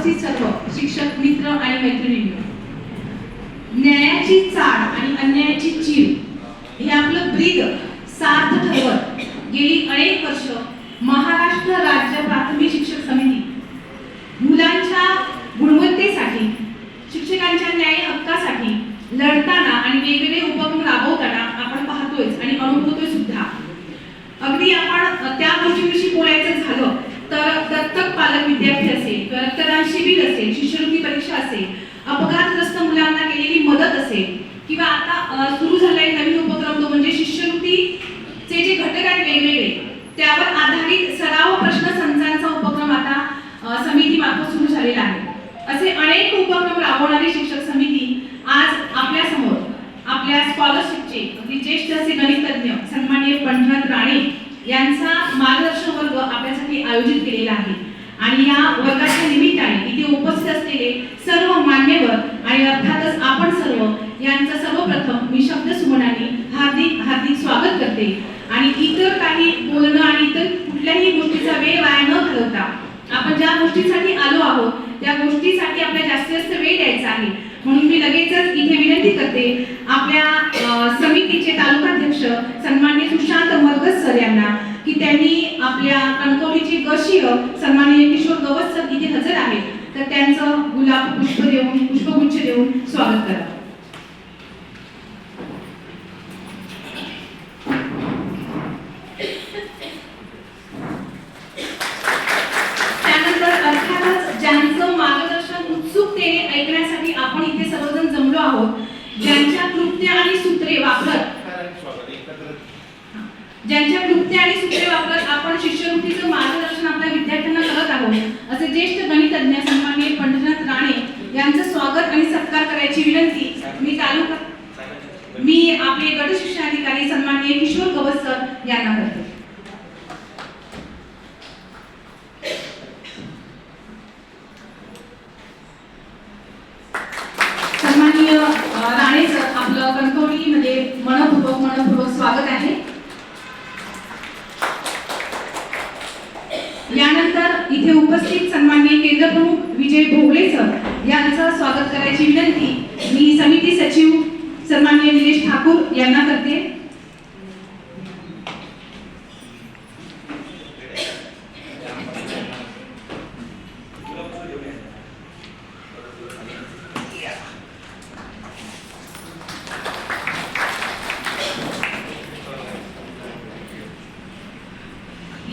उपस्थित सर्व शिक्षक मित्र आणि मैत्रिणींनो, न्यायाची चाळ आणि अन्यायाची चीड हे आपलं ब्रीद सार्थ ठरवत गेली अनेक वर्ष महाराष्ट्र राज्य प्राथमिक शिक्षक समिती मुलांच्या गुणवत्तेसाठी, शिक्षकांच्या न्याय हक्कासाठी लढताना आणि वेगवेगळे उपक्रम राबवताना आपण पाहतोय आणि अनुभवतोय सुद्धा. अगदी आपण त्या गोष्टीविषयी बोलायचं झालं तर दत्तक पालक विद्यार्थी असेल किंवा रक्तदान शिबिर असेल, शिष्यवृत्ती परीक्षा असेल, अपघातग्रस्त मुलांना केलेली मदत असेल किंवा आता सुरू झालाय नवीन उपक्रम तो म्हणजे शिष्यवृत्तीचे जे घटक आहेत वेगवेगळे त्यावर आधारित सराव प्रश्न संचांचा उपक्रम आता समितीमार्फत सुरू झालेला आहे. असे अनेक उपक्रम राबवणारी शिक्षक समिती आज आपल्या समोर आपल्या स्कॉलरशिपचे अगदी ज्येष्ठ असे गणितज्ञ सन्माननीय पंढरनाथ राणे यांचा मार्गदर्शन वर्ग आपल्यासाठी आयोजित केलेला आहे. आणि या वर्गाच्या निमित्ताने इथे उपस्थित असलेले सर्व मान्यवर आणि अर्थातच आपण सर्व यांचं सर्वप्रथम मी शब्द सुमनाने हार्दिक हार्दिक स्वागत करते. आणि इतर काही बोलणं आणि इतर कुठल्याही गोष्टीचा वेळ वाया न घालवता आपण ज्या गोष्टीसाठी आलो आहोत त्या गोष्टीसाठी आपल्याला जास्तीत जास्त वेळ द्यायचा आहे. म्हणून मी लगेचच इथे विनंती करते आपल्या समितीचे तालुकाध्यक्ष सन्माननीय सुशांत मरगस सर यांना की त्यांनी आपल्या कणकवलीचे गशीय सन्माननीय किशोर गवस सर इथे हजर आहेत तर त्यांचं गुलाब पुष्पगुच्छ देऊन स्वागत करा. त्यानंतर अर्थातच ज्यांचं मार्गदर्शन उत्सुकतेने ऐकण्यासाठी आपण इथे सर्वजण जमलो आहोत, ज्यांच्या क्लुप्त्या आणि सूत्रे वापरत आपण शिष्यवृत्तीचं मार्गदर्शन आपल्या विद्यार्थ्यांना करत आहोत असे ज्येष्ठ गणितज्ञ सन्माननीय पंढरनाथ राणे यांचं स्वागत आणि सत्कार करायची विनंती मी आपले गट शिक्षणाधिकारी सन्माननीय किशोर गवस सर यांना करते. सन्माननीय राणे सर आपलं कणकवलीमध्ये मनपूर्वक स्वागत आहे. यानंतर इथे उपस्थित सन्माननीय केंद्र प्रमुख विजय भोगले सर यांचं स्वागत करायची विनंती मी समिती सचिव सन्माननीय निलेश ठाकूर यांना करते.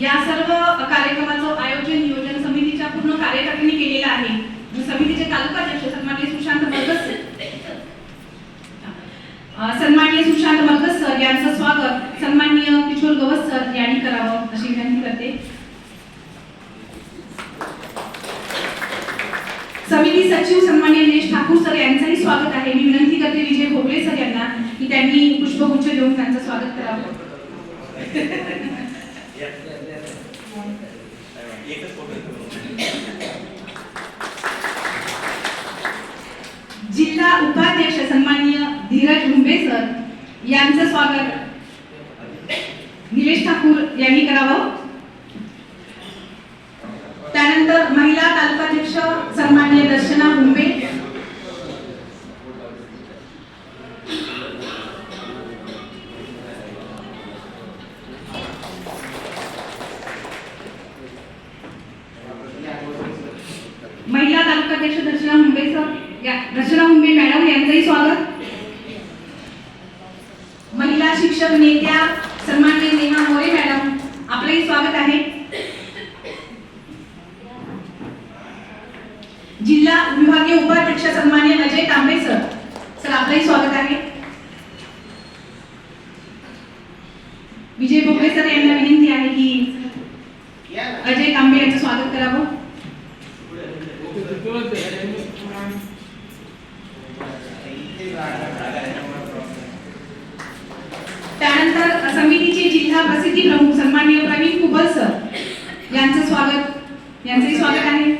या सर्व कार्यक्रमाचं आयोजन नियोजन समितीच्या पूर्ण कार्यकारिणी केलेलं आहे. समितीचे तालुकाध्यक्ष सन्माननीय सुशांत मरगस सर यांचं स्वागत सन्माननीय किशोर गवस सर यांनी करावं अशी विनंती करते. समिती सचिव सन्माननीय निलेश ठाकूर सर यांचंही स्वागत आहे. मी विनंती करते विजय भोगले सर यांना की त्यांनी पुष्पगुच्छ देऊन त्यांचं स्वागत करावं. जिल्हा उपाध्यक्ष सन्माननीय धीरज हुंबे सर यांचं स्वागत निलेश ठाकूर यांनी करावं. त्यानंतर महिला तालुकाध्यक्ष सन्माननीय दर्शना हुंबे, महिला तालुकाध्यक्ष दर्शना हुंबे सर दर्शना हुंबे मॅडम यांचंही स्वागत. महिला शिक्षक नेत्या सन्माननीय नेहा मोरे मॅडम आपलंही स्वागत आहे. जिल्हा विभागीय उपाध्यक्ष सन्माननीय अजय तांबे सर आपलंही स्वागत आहे. विजय भोगले सर यांना विनंती आहे की अजय तांबे यांचं स्वागत करावं. त्यानंतर समितीचे जिल्हा प्रसिद्धी प्रमुख सन्माननीय प्रवीण कुबल सर यांचंही स्वागत आहे.